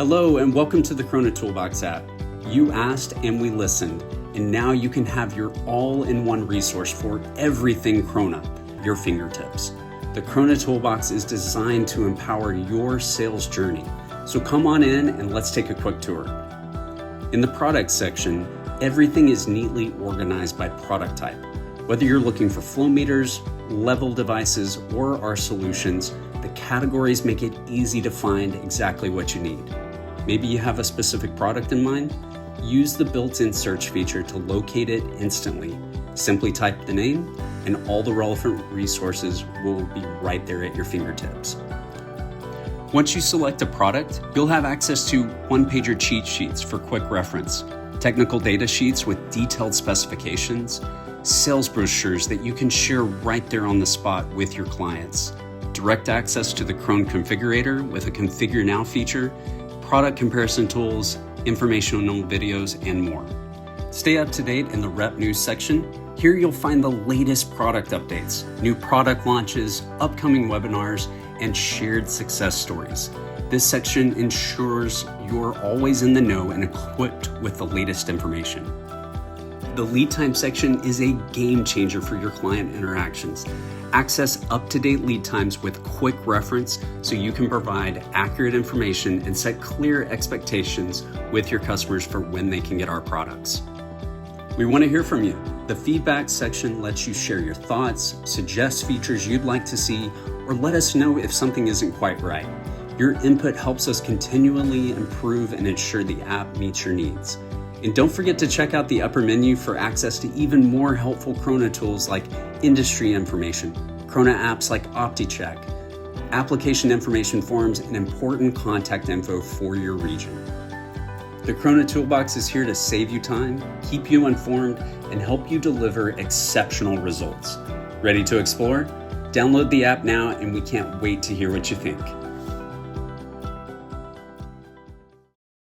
Hello and welcome to the KROHNE Toolbox app. You asked and we listened, and now you can have your all-in-one resource for everything KROHNE at your fingertips. The KROHNE Toolbox is designed to empower your sales journey. So come on in and let's take a quick tour. In the product section, everything is neatly organized by product type. Whether you're looking for flow meters, level devices, or our solutions, the categories make it easy to find exactly what you need. Maybe you have a specific product in mind? Use the built-in search feature to locate it instantly. Simply type the name and all the relevant resources will be right there at your fingertips. Once you select a product, you'll have access to one-pager cheat sheets for quick reference, technical data sheets with detailed specifications, sales brochures that you can share right there on the spot with your clients, direct access to the KROHNEfigurator with a Configure Now feature, product comparison tools, informational videos, and more. Stay up to date in the Rep News section. Here you'll find the latest product updates, new product launches, upcoming webinars, and shared success stories. This section ensures you're always in the know and equipped with the latest information. The lead time section is a game changer for your client interactions. Access up-to-date lead times with quick reference so you can provide accurate information and set clear expectations with your customers for when they can get our products. We want to hear from you. The feedback section lets you share your thoughts, suggest features you'd like to see, or let us know if something isn't quite right. Your input helps us continually improve and ensure the app meets your needs. And don't forget to check out the upper menu for access to even more helpful KROHNE tools like industry information, KROHNE apps like OptiCheck, application information forms, and important contact info for your region. The KROHNE Toolbox is here to save you time, keep you informed, and help you deliver exceptional results. Ready to explore? Download the app now, and we can't wait to hear what you think.